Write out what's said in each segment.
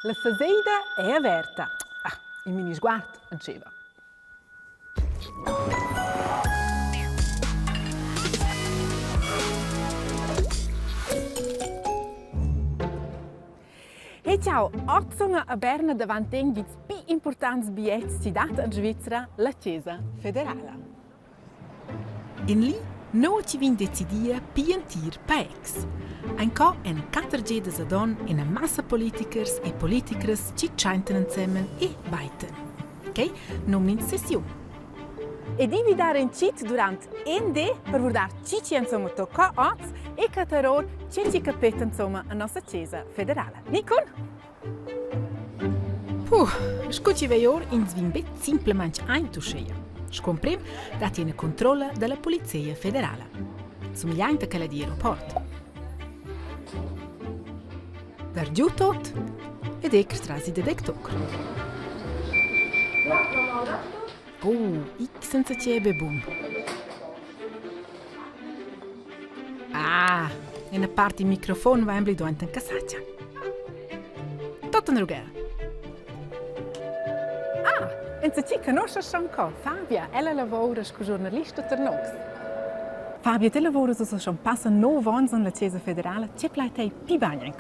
La faseida è aperta. Il mini sguardo anceva. E ciao, oggi sono a Berna davanti a dei più importanti biglietti citati in Svizzera, la Chiesa Federale. In lì, noi ci viene decidia piantir paex. Anco en 4 giorni adon in una massa politikers e politikers ci c'entrano insieme e baiten. Ok? Non in sessione. E dividere in cit durante un day per guardare ci insomma tocca oggi e cataror ci capita insomma a nostra Chiesa Federale. Nicon? Scusi veior in zvimbet semplicemente ein tuschea. Scomprim da tiene controllo della Polizia Federale. Somigliante che la di aeroport. Dar giù tot ed extrasi de dektok. Ik senza ciebe bun. E una parte il microfono va in duante in casaccia. Tutto in rugare. E se ci conosce Sanco, Fabia, ella lavora come giornalista per noi. Fabia, te lavori schon passa 9 anni nella Chiesa Federale, c'è plai più bagno.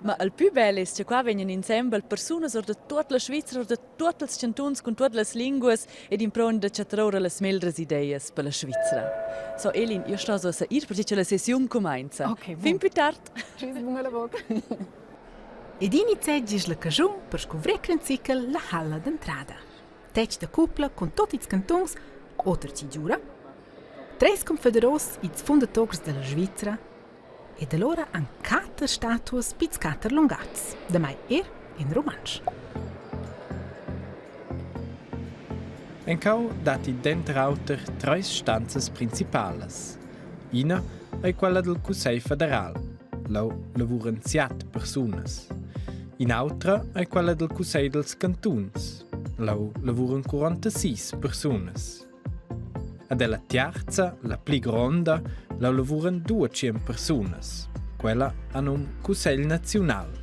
Ma il più bello è che qua vengono insieme persone da tutta la Svizzera, da tutti i cantoni, con tutte le lingue e impronto a cercare le meglio idee per la Svizzera. So, Elin, io sto a ir perché la sessione comincia. Ok, fin più tardi. Tschüss, buon lavoro. Ed inizia la cagione per scoprire la halla d'entrata. Tec da cupla con tutti i cantoni, oltre ci giura, 3 confederos i fondatori della Svizzera e da loro han 4 statue spizzcate lungate, da mai in romansch. Encau dati dentrauter 3 stanze principales. Una è quella del Consiglio Federale, lau lavuran 7 personas. In'altra è quella del Consiglio dels Cantuns, lau lavuran 46 personas. E della terza, la più grande, lau lavuran 200 personas. Quella hanno un Consiglio Nazionale.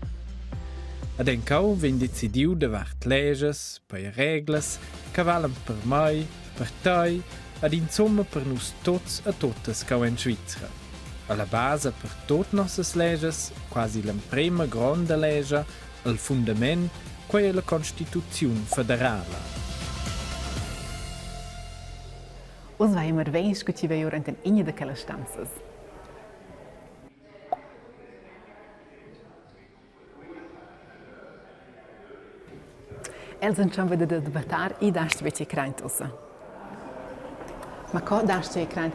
Ed encau vien decidiu de vart leges, per reglas, che valen per mai, per te, ed insomma per nus tots e totes cau in Svizzera. Alla base per tot nossas leges, quasi la prima grande lega, il fundament, quella è la Costituzione Federale. Ons vai maar weins que ci veior in inje de quelle stanzas. Els schon wieder de debattar I daste vece kraint ossa. Ma co daste kraint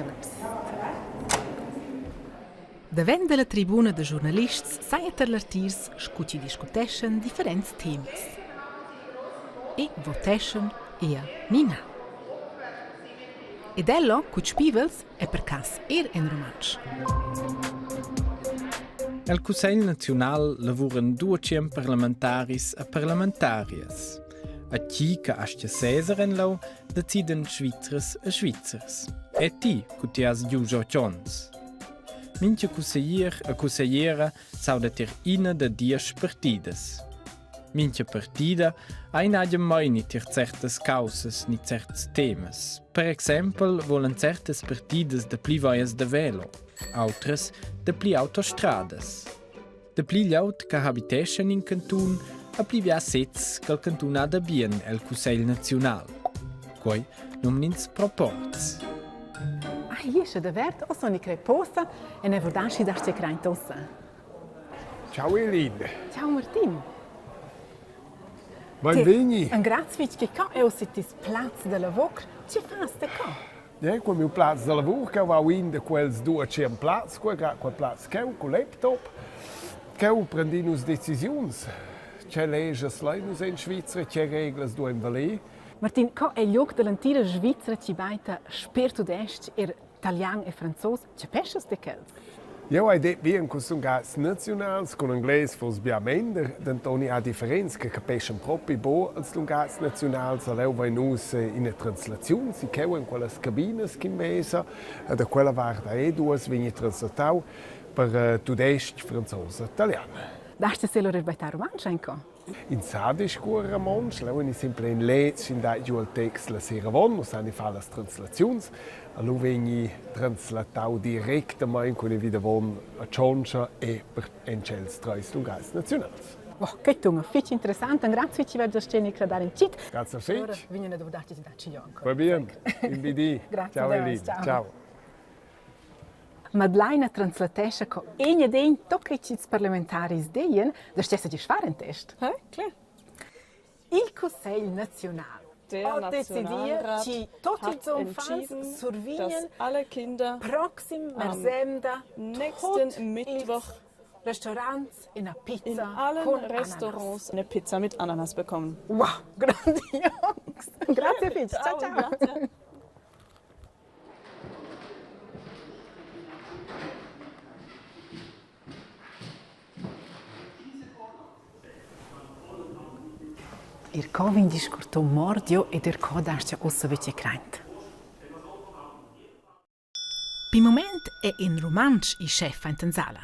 Davant della tribuna de giornalists saiet l'artirs scuci discuteschen differents temas. E voteschen ea nina. Ed ello, cu spivels, è per cas in romansch. El Consiglio Nazionale lavuran 200 parlamentaris e parlamentarias. A chi che astia Cesar en lau deciden Svizzers e Svizzers. E ti, cu tias giujo Jones. Minche consiglier e consigliera sauda ter ina de 10 partidas. Minche partida ha in agem mai ni ter certas causas ni certs temas. Per exempel volen certas partidas de pli vaias de velo, outras de pli autostradas. De pli llaut che habiteschen in cantun a pli via sets che il cantun ha da bien el Consiglio Nazional. Quai non nins proports. Hier ist der Wert, auch so eine Posta, und er wurde auch das Kreint ossa. Ciao Elin. Ciao Martin. Benveni. Un grazie che qua è aussi il Platz de lavoro. Ci fate qua? Ja, con il mio Platz de lavoro, che va in de quels 200 Platz, quel Platz che ho con laptop, che ho prendino decisioni. C'è legges leidus in Svizzera, c'è reglas do in Valais. Martin, qua è il luogo dell'antica Svizzera ci baita spirito d'est italiano e francese. C'è pesce de quels? Ja, ich dort wie ein Kostümgast Nationals, con Inglese fürs Biamender, dann toni a differenza che capiscono proprio bo als Lungast Nationals, allora vai nus in a translazione, si che in quelle cabine che mesa, da quella var da due viene translatato per tudest, francese, italiano. Daste se lo rebaitar romancenco? In Sadiscur Ramonsch, launi sempre in Letz, in da giù il text la sera von, mus ani fa las translazions, allo vegni translatau directamente con i vida von a Cioncia e per encels treis lungais nationals. Oh, che tunga, fitch interessant, un grazie ci vado steni credare in cit. Grazie a Ora fitch. vignene da daci da Cionco. Va bien, in BD. Grazie Ciao a Elin. ciao. Ciao. Madeleine translatesce co egna den tocchetits parlamentaris deien, da stessa di test. Klar. Il Consiglio Nazionale Der hat decidiert, Nationalrat ci tutti hat zum entschieden, Fans survinen dass alle Kinder proxim mersenda nächsten Mittwoch Restaurants in a pizza in allen con Restaurants eine Pizza mit Ananas bekommen. Ananas. Wow, grandios. Grazie Fitch. Ciao, ciao. Grazie. Ir covin discurto mordio ed ir codarscia ossa vece craint. Pi moment è in romansch i chef in Tanzala.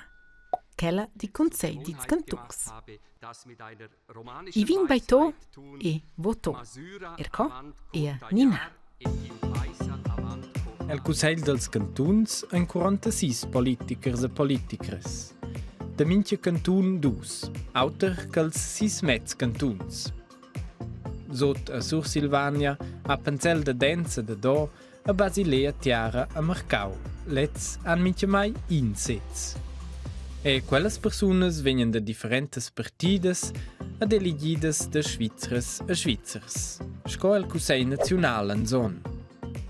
Kella di Consell di Cantungs. I vin baito e voto. Co e Nina. El Cussegl dels Cantuns en 46 politikers e politikers. Da mincha cantun dus, auter ch'els 6 mezz cantuns. Sot a Sur Silvania, a Penzel de Denze de Do, a Basilea Tiara a Marcau. Letz han mincha mai in sez. E quellas personas vegnan de differentes partidas ad eligidas de Schweizers a Schweizers. Sco el Cussegl National en zon.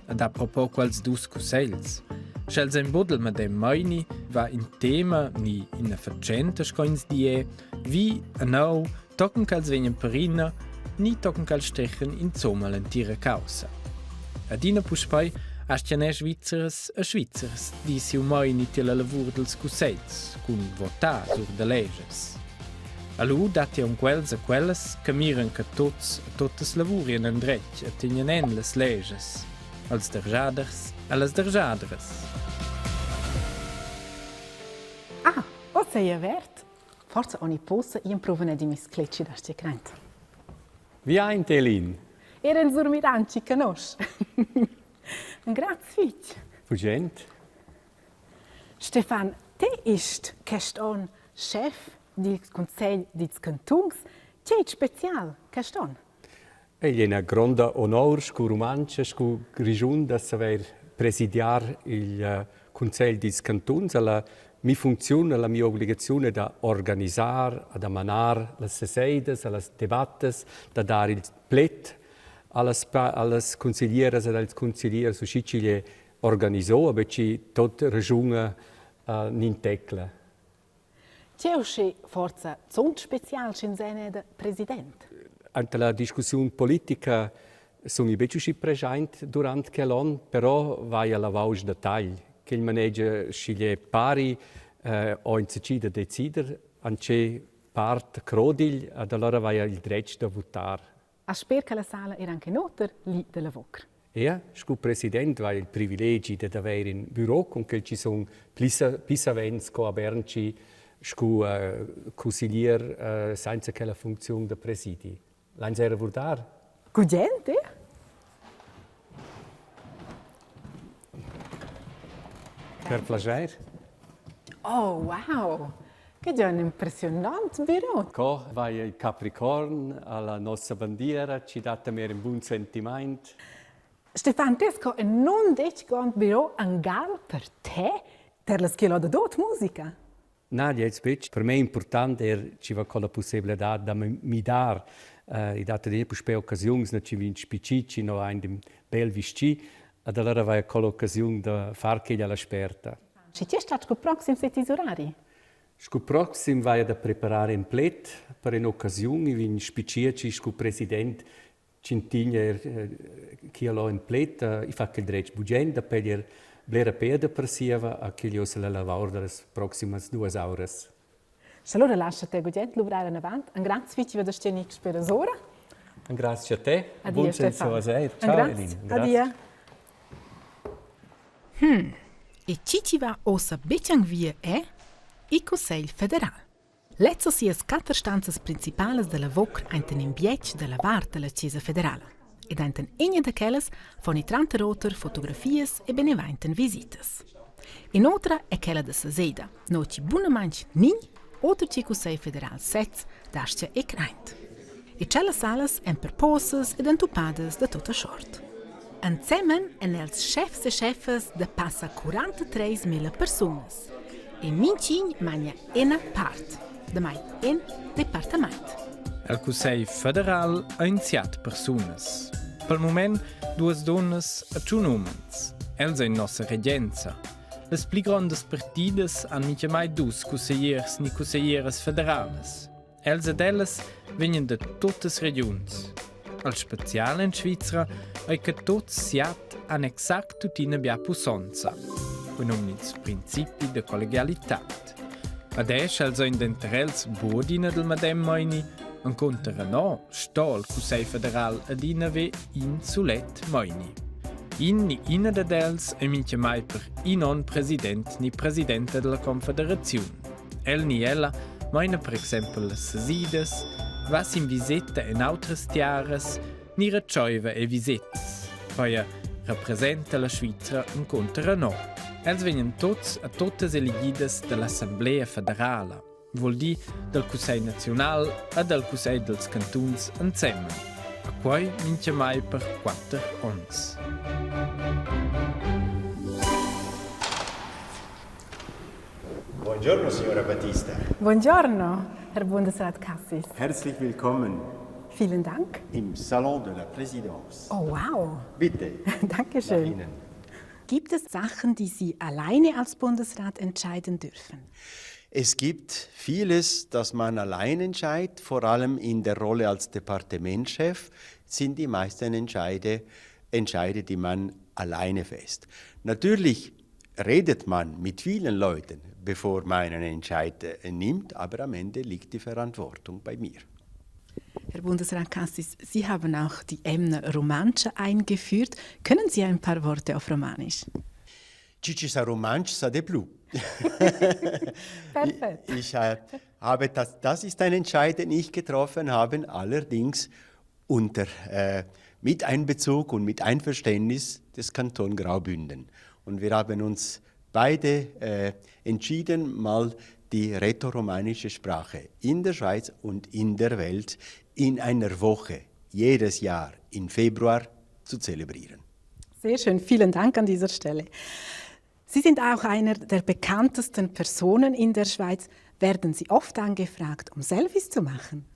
Ad a propos quels dus Cusseils. Schels ein Buddel mit dem Meini va in tema ni in a faccenta scoins die wie anau tocken kals vegnan perina ni tocken kals stechen in zomal en tira causa. Adina puspai astjane Schweizers a Schweizers di si Meini tilla lavur dels Cusseils cun votar sur de leges. Alu dati un quels a quelles che miran che tots a totes lavurien en dretg a tegnanen les leges. Als derjaders, alles derjadres. Ah, o sei avert? Forza ogni posa ien provene di mis clecci da stia crant. Wie ein Telin? Era il Zurmiranci canosc. Grazie Fitch. Fugent? Stefan, te ist keston chef di Consell di Cantungs. C'è special keston? Egli è una grande onore scu romancia scu grigiun da saper presidiar il Consiglio di Cantuns. La mia funzione, la mia obbligazione da organizzare, da manar le sesides, le debattes, da dare il plet alle consigliere e ai consiglieri su Sicilia organizzò, e ci tot regione n'intecla. C'è usci forza zont special in sene da president? Ante la discussione politica sono i becciusi presenti durante quell'anno, però vai alla vauge dettagli. Che il manager sceglie pari o incide decidere, anche parte crodigl, ed allora vai il diritto da votare. A sper che la sala era anche noter lì della Vocra. E, scu presidente, vai il privilegio di avere in bureau con che ci sono pisavents co aberci scu consiglier senza che la funzione da presidi. L'anzera votare? Gugente? Per piacere. Oh, wow! Che già un impressionante bureau. Qua vai il Capricorn alla nostra bandiera, ci date mir un buon sentimento. Stefan, tesco e non dec gant bureau angal per te, per la schiola da dot musica. No, jetzt bitte. Per me è importante ci va con la possibilità da mi dar. I date di per occasioni, non ci vinci piccicci, no ein dem bel visci, ed allora vai con l'occasione da far che la sperta. Ci c'è stato il prossimo settisorari? Scu proxim vai a preparare un plet per un'occasione, vin spicciaci scu president Cintigna che ha un plet, i fa che il dretto bugenda per blera peda per sieva a che gli osa la lavora delle prossime 2 ore. Allora lasciate Gugent lavorare in avanti. Un grazie Fitch per stare per ora. Un grazie a te. Addio, buon Stefano. senso a te. Ciao Grazie. Elin. E ci va ossa becciang via è il Consiglio federale. Lezzo si es 4 stanzas principales della VOC einten in biec della vart della Chiesa federala. Ed einten igna de quelles von i 30 roter fotografies e beneveinten visitas. Inoltre è quella de Saseda, no ci buonamainch nin, oder ci Cusei federal sez, dascia e craint. E celle salas en per poses ed entupades de tota sort. Insieme en els chefs e chefes de passa 43.000 personas. E mincin magna ena part, de mai en departament. El Cussei federal ha iniziat personas. Pel moment, 2 donnes e 2 umens. Els ein nossa regenza. Les pli grandes partidas han mica mai dus cusseiers ni cusseieres federales. Els ed elles venien de totes regions. Al special in Svizra è che tots siat han exact tutina bia pussonza, un omnits principi de collegialitat. Adesso els ein denterels bodina del madem meini, incontra no sta il Cussei federal ad inave in sulet meini. In ni ina de dels è mincha mai per non president ni presidente della confederazione. El ni ella meina per esempio le sesides, vas in visita in altres tiares, ni racciova e visitas. Poi rappresenta la Svizra incontra no. Els venien tots a totes elegides dell'Assemblea federala, vuol dir del Cussei Nacional e del Cussei dels Cantuns insieme, a quai mincha mai per 4 ons. Buongiorno, signora Battista. Buongiorno, Herr Bundesrat Cassis. Herzlich willkommen Vielen Dank. im Salon de la Présidence. Oh, wow. Bitte, nach Dankeschön. Ihnen. Gibt es Sachen, die Sie alleine als Bundesrat entscheiden dürfen? Es gibt vieles, das man allein entscheidet, vor allem in der Rolle als Departementschef sind die meisten Entscheide, die man alleine fest. Natürlich redet man mit vielen Leuten, bevor man einen Entscheid nimmt, aber am Ende liegt die Verantwortung bei mir. Herr Bundesrat Cassis, Sie haben auch die Ämter Romanche eingeführt. Können Sie ein paar Worte auf Romanisch? Cici sa romansch sa de plu. Perfekt. Ich habe das ist ein Entscheid, den ich getroffen habe, allerdings unter Miteinbezug und mit Einverständnis des Kanton Graubünden. Und wir haben uns beide entschieden, mal die rätoromanische Sprache in der Schweiz und in der Welt in einer Woche jedes Jahr im Februar zu zelebrieren. Sehr schön, vielen Dank an dieser Stelle. Sie sind auch einer der bekanntesten Personen in der Schweiz. Werden Sie oft angefragt, um Selfies zu machen?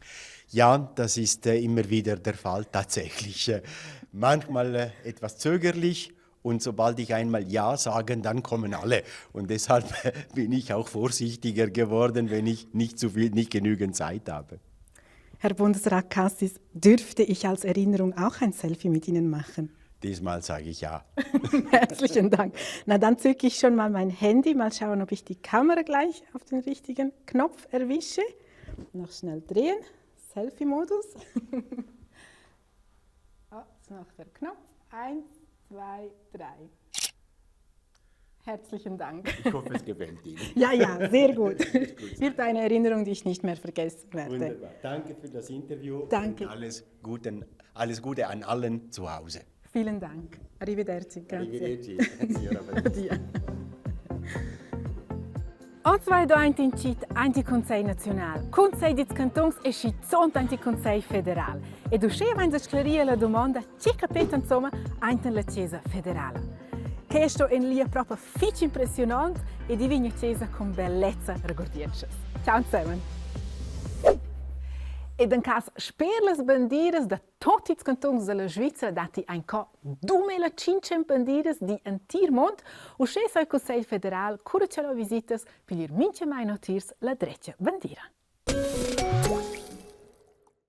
Ja, das ist immer wieder der Fall, tatsächlich. Manchmal etwas zögerlich und sobald ich einmal Ja sage, dann kommen alle. Und deshalb bin ich auch vorsichtiger geworden, wenn ich nicht genügend Zeit habe. Herr Bundesrat Cassis, dürfte ich als Erinnerung auch ein Selfie mit Ihnen machen? Diesmal sage ich Ja. Herzlichen Dank. Na, dann zücke ich schon mal mein Handy, mal schauen, ob ich die Kamera gleich auf den richtigen Knopf erwische. Noch schnell drehen, Selfie-Modus. Jetzt noch der Knopf. 1, 2, 3. Herzlichen Dank. Ich hoffe, es gefällt Ihnen. Ja, sehr gut. Wird eine Erinnerung, die ich nicht mehr vergessen werde. Wunderbar. Danke für das Interview. Danke. Und alles Gute an allen zu Hause. Vielen Dank. Arrivederci. Grazie. Arrivederci, signora Battista. O2 do anti-Consei Nacional, Consei dits Cantons e schizont anti-Consei Federal. E du sceva in sclaria la domanda ci capita insomma anten la Chiesa Federale. Che sto in lia proprio fitch impressionant e divina Chiesa con bellezza regordietches. Ciao zusammen. Ed in cas sperlas bandiras da tutti i cantons della Svizzera dati anco 2500 bandiras di entir mond u scesa al Consiglio federale curacelo visitas per ir mince mai notirs la dreccia bandira.